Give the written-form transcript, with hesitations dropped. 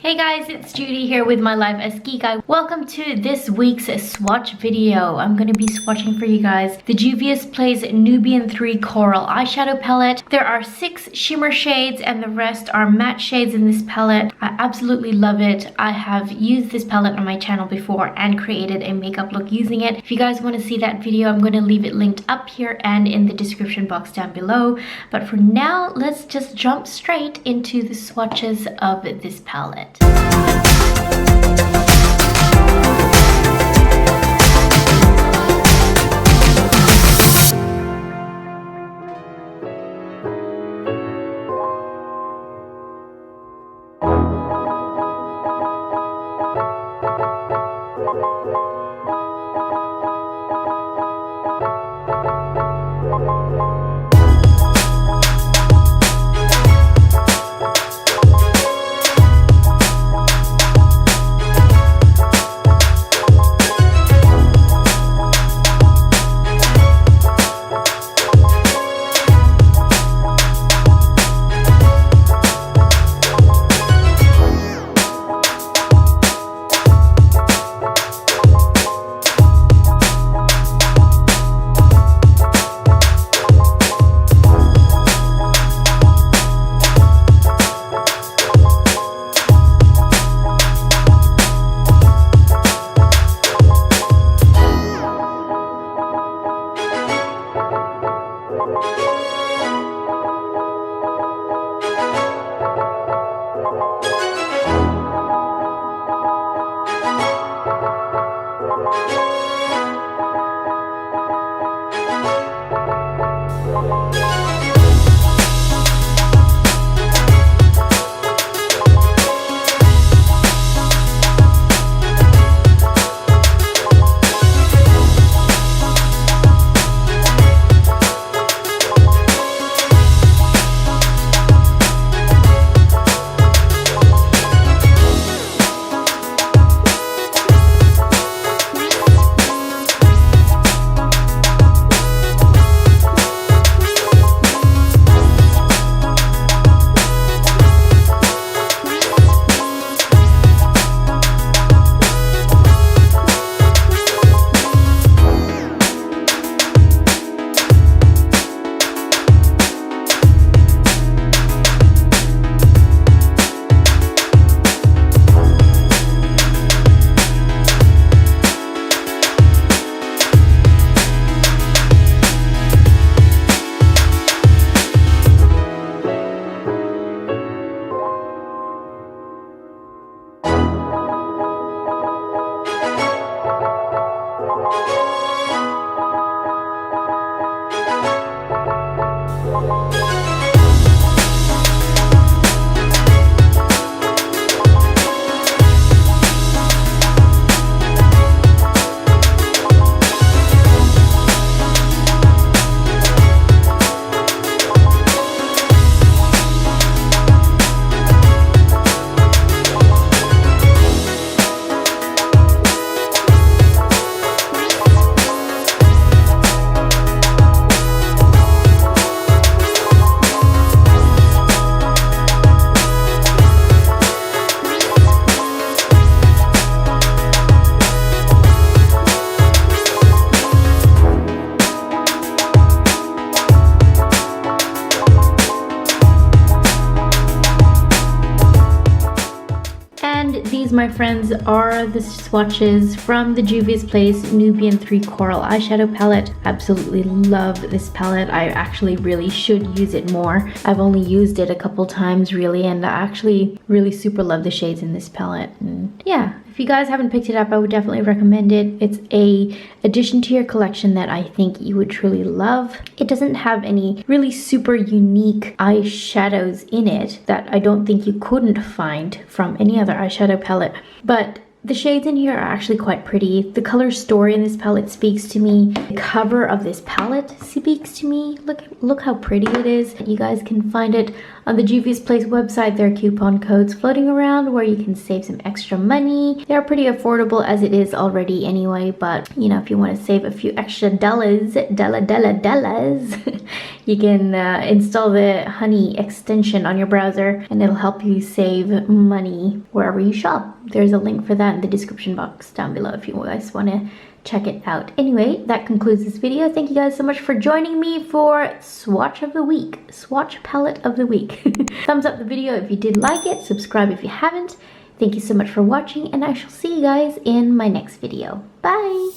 Hey guys, it's Judy here with my Life as Kikay. Welcome to this week's swatch video. I'm going to be swatching for you guys the Juvia's Place Nubian 3 Coral eyeshadow palette. There are 6 shimmer shades and the rest are matte shades in this palette. I absolutely love it. I have used this palette on my channel before and created a makeup look using it. If you guys want to see that video, I'm going to leave it linked up here and in the description box down below. But for now, let's just jump straight into the swatches of this palette. These, my friends, are the swatches from the Juvia's Place Nubian 3 Coral eyeshadow palette. Absolutely love this palette. I actually really should use it more. I've only used it a couple times really, and I actually really super love the shades in this palette. And yeah, if you guys haven't picked it up, I would definitely recommend it. It's a addition to your collection that I think you would truly love. It doesn't have any really super unique eyeshadows in it that I don't think you couldn't find from any other eyeshadow palette, but The shades in here are actually quite pretty. The color story in this palette speaks to me. The cover of this palette speaks to me. Look how pretty it is. You guys can find it on the Juvia's Place website. There are coupon codes floating around where you can save some extra money. They're pretty affordable as it is already anyway, but you know, if you want to save a few extra dollars, you can install the Honey extension on your browser and it'll help you save money wherever you shop. There's a link for that in the description box down below if you guys want to check it out. Anyway, that concludes this video. Thank you guys so much for joining me for Swatch of the Week, Swatch Palette of the Week. Thumbs up the video if you did like it, subscribe if you haven't. Thank you so much for watching, and I shall see you guys in my next video. Bye!